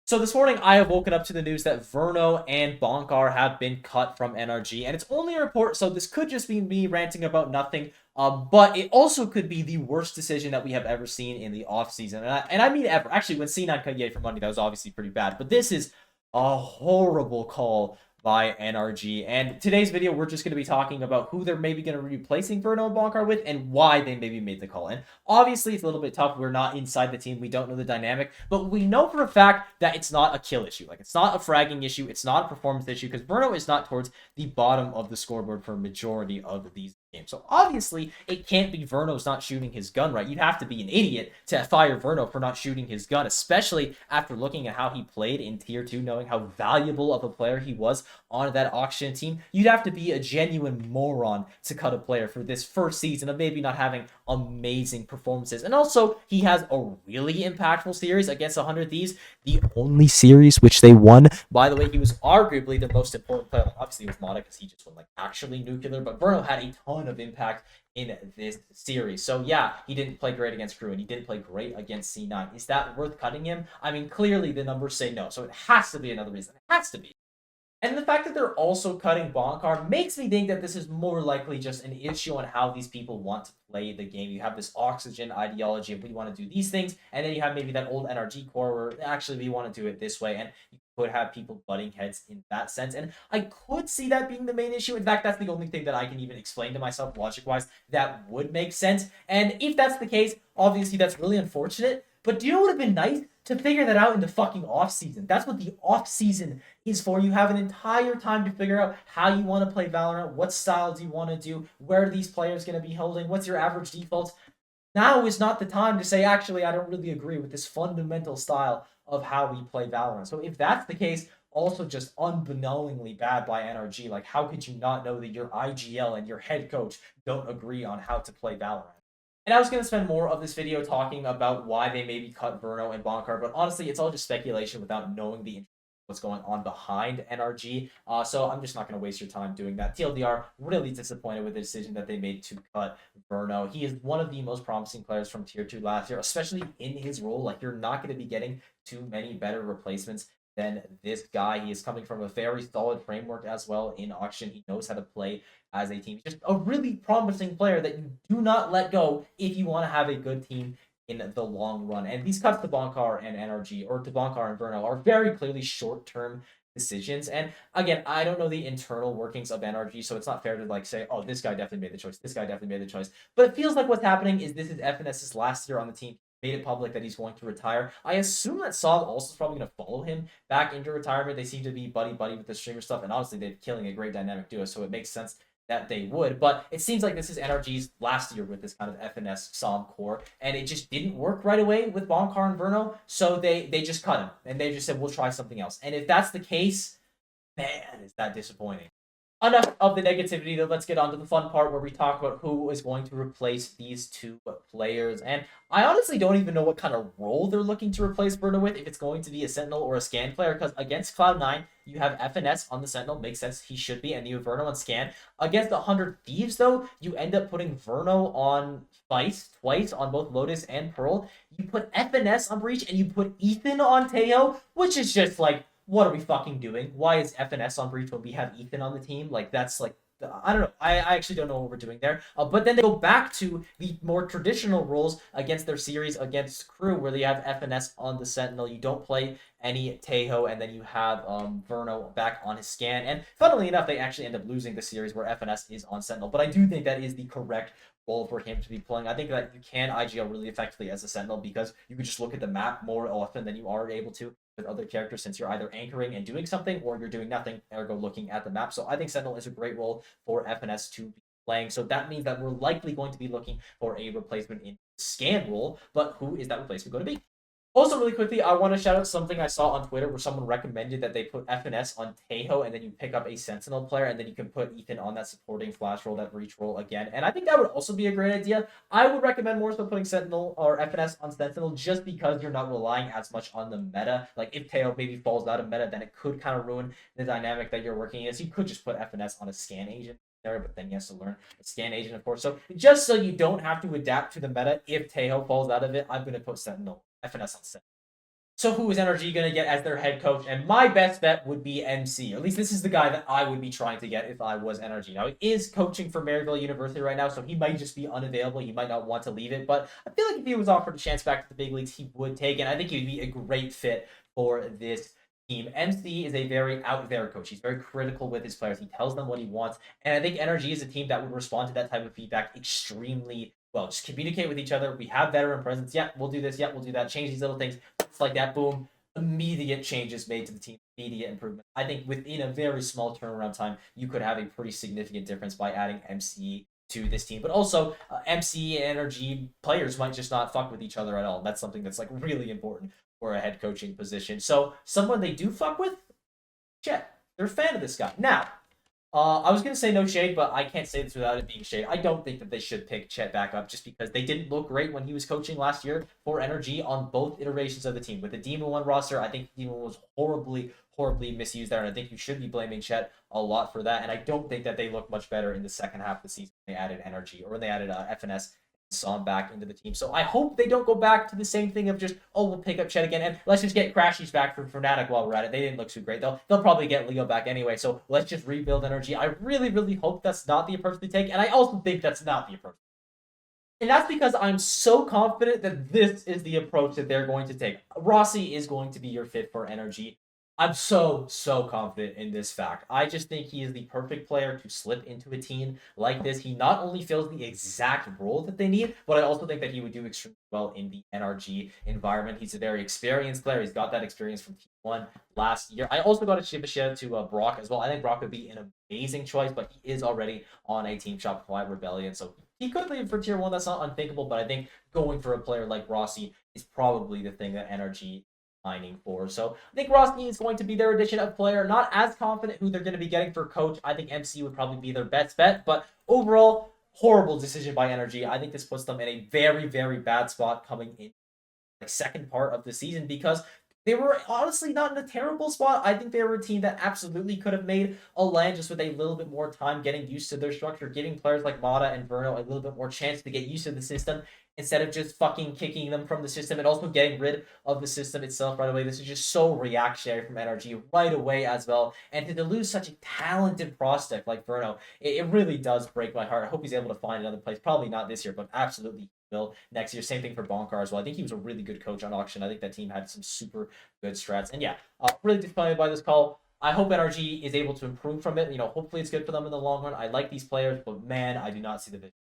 So this morning, I have woken up to the news that Verno and Bonkar have been cut from NRG, and it's only a report, so this could just be me ranting about nothing. But it also could be the worst decision that we have ever seen in the offseason. And I mean ever. Actually, when C9 cut Ye for money, that was obviously pretty bad. But this is a horrible call by NRG. And today's video, we're just going to be talking about who they're maybe going to be replacing Verno and Bonkar with and why they maybe made the call. And obviously, it's a little bit tough. We're not inside the team. We don't know the dynamic. But we know for a fact that it's not a kill issue. Like, it's not a fragging issue. It's not a performance issue because Verno is not towards the bottom of the scoreboard for a majority of these games. So obviously, it can't be Verno's not shooting his gun right. You'd have to be an idiot to fire Verno for not shooting his gun, especially after looking at how he played in Tier 2, knowing how valuable of a player he was on that auction team. You'd have to be a genuine moron to cut a player for this first season of maybe not having amazing performances. And also, he has a really impactful series against 100 Thieves, the only series which they won. By the way, he was arguably the most important player. Obviously, it was Mata because he just went like actually nuclear, but Verno had a ton of impact in this series. So yeah, he didn't play great against Crew and he didn't play great against C9. Is that worth cutting him? I mean, clearly the numbers say no, so it has to be another reason. It has to be. And the fact that they're also cutting Bonkar makes me think that this is more likely just an issue on how these people want to play the game. You have this oxygen ideology of we want to do these things, and then you have maybe that old NRG core where actually we want to do it this way, and you could have people butting heads in that sense. And I could see that being the main issue. In fact, that's the only thing that I can even explain to myself logic-wise that would make sense. And if that's the case, obviously that's really unfortunate. But do you know what would have been nice? To figure that out in the fucking off-season. That's what the off-season is for. You have an entire time to figure out how you want to play Valorant, what styles you want to do, where are these players going to be holding, what's your average defaults. Now is not the time to say, actually, I don't really agree with this fundamental style of how we play Valorant. So if that's the case, also just unbeknowingly bad by NRG. Like, how could you not know that your IGL and your head coach don't agree on how to play Valorant? And I was going to spend more of this video talking about why they maybe cut Verno and Bonkar, but honestly, it's all just speculation without knowing what's going on behind NRG. So I'm just not going to waste your time doing that. TLDR, really disappointed with the decision that they made to cut Verno. He is one of the most promising players from Tier 2 last year, especially in his role. Like, you're not going to be getting too many better replacements than this guy. He is coming from a very solid framework as well in auction. He knows how to play as a team. He's just a really promising player that you do not let go if you want to have a good team in the long run. And these cuts to Bonkar and NRG, or to Bonkar and Verno, are very clearly short-term decisions. And again, I don't know the internal workings of NRG, so it's not fair to like say, oh, this guy definitely made the choice, this guy definitely made the choice. But it feels like what's happening is this is FNS's last year on the team. Made it public that he's going to retire. I assume that Saab also is probably going to follow him back into retirement. They seem to be buddy-buddy with the streamer stuff, and honestly, they're killing a great dynamic duo, so it makes sense that they would. But it seems like this is NRG's last year with this kind of FNS Psalm core, and it just didn't work right away with Bonkar and Verno, so they just cut him, and they just said, we'll try something else. And if that's the case, man, is that disappointing. Enough of the negativity, though. Let's get on to the fun part where we talk about who is going to replace these two players. And I honestly don't even know what kind of role they're looking to replace Verno with, if it's going to be a Sentinel or a Scan player, because against Cloud9, you have FNS on the Sentinel. Makes sense. He should be. And you have Verno on Scan. Against the 100 Thieves, though, you end up putting Verno on Vice twice on both Lotus and Pearl. You put FNS on Breach, and you put Ethan on Teo, which is just like, what are we fucking doing? Why is FNS on Breach when we have Ethan on the team? Like, that's like, I don't know. I actually don't know what we're doing there. But then they go back to the more traditional roles against their series against Crew, where they have FNS on the Sentinel. You don't play any Tejo, and then you have Verno back on his Scan. And funnily enough, they actually end up losing the series where FNS is on Sentinel. But I do think that is the correct role for him to be playing. I think that you can IGL really effectively as a Sentinel because you can just look at the map more often than you are able to with other characters, since you're either anchoring and doing something or you're doing nothing, ergo looking at the map. So I think Sentinel is a great role for FNS to be playing. So that means that we're likely going to be looking for a replacement in Scan role, but who is that replacement going to be? Also, really quickly, I want to shout out something I saw on Twitter where someone recommended that they put FNS on Tejo, and then you pick up a Sentinel player, and then you can put Ethan on that supporting flash role, that breach role again. And I think that would also be a great idea. I would recommend more so putting Sentinel or FNS on Sentinel just because you're not relying as much on the meta. Like, if Tejo maybe falls out of meta, then it could kind of ruin the dynamic that you're working in. So you could just put FNS on a Scan agent there, but then he has to learn a Scan agent, of course. So just so you don't have to adapt to the meta if Tejo falls out of it, I'm going to put Sentinel, FNS on Sentinel. So who is NRG going to get as their head coach? And my best bet would be MC. Or at least this is the guy that I would be trying to get if I was NRG. Now, he is coaching for Maryville University right now, so he might just be unavailable. He might not want to leave it. But I feel like if he was offered a chance back to the big leagues, he would take it. And I think he'd be a great fit for this team. MC is a very out there coach. He's very critical with his players. He tells them what he wants. And I think NRG is a team that would respond to that type of feedback extremely well. Just communicate with each other. We have veteran presence. Yeah, we'll do this. Yeah, we'll do that. Change these little things. It's like that. Boom. Immediate changes made to the team. Immediate improvement. I think within a very small turnaround time, you could have a pretty significant difference by adding MC to this team. But also, MC and NRG players might just not fuck with each other at all. That's something that's like really important for a head coaching position. So someone they do fuck with, Chet. They're a fan of this guy. Now, I was going to say no shade, but I can't say this without it being shade. I don't think that they should pick Chet back up just because they didn't look great when he was coaching last year for NRG on both iterations of the team. With the Demon 1 roster, I think Demon was horribly misused there, and I think you should be blaming Chet a lot for that. And I don't think that they look much better in the second half of the season when they added NRG or when they added FNS saw him back into the team. So I hope they don't go back to the same thing of just, oh, we'll pick up Chet again and let's just get Crashies back from Fnatic while we're at it. They didn't look too great though. They'll probably get Leo back anyway. So let's just rebuild NRG. I really hope that's not the approach they take. And I also think that's not the approach. And that's because I'm so confident that this is the approach that they're going to take. Rossi is going to be your fit for NRG. I'm so confident in this fact. I just think he is the perfect player to slip into a team like this. He not only fills the exact role that they need, but I also think that he would do extremely well in the NRG environment. He's a very experienced player. He's got that experience from T1 last year. I also got to ship a shout out to Brock as well. I think Brock would be an amazing choice, but he is already on a team Shopify Rebellion, so he could leave for tier 1. That's not unthinkable, but I think going for a player like Rossi is probably the thing that NRG for. So I think Rossi is going to be their addition of player. Not as confident who they're going to be getting for coach. I think MC would probably be their best bet, but overall, horrible decision by NRG. I think this puts them in a very bad spot coming in the second part of the season because they were honestly not in a terrible spot. I think they were a team that absolutely could have made a land just with a little bit more time getting used to their structure, giving players like Mata and Verno a little bit more chance to get used to the system instead of just fucking kicking them from the system and also getting rid of the system itself right away. This is just so reactionary from NRG right away as well. And to lose such a talented prospect like Verno, it really does break my heart. I hope he's able to find another place. Probably not this year, but absolutely will next year. Same thing for Bonkar as well. I think he was a really good coach on auction. I think that team had some super good strats. And yeah, really disappointed by this call. I hope NRG is able to improve from it. You know, hopefully it's good for them in the long run. I like these players, but man, I do not see the vision.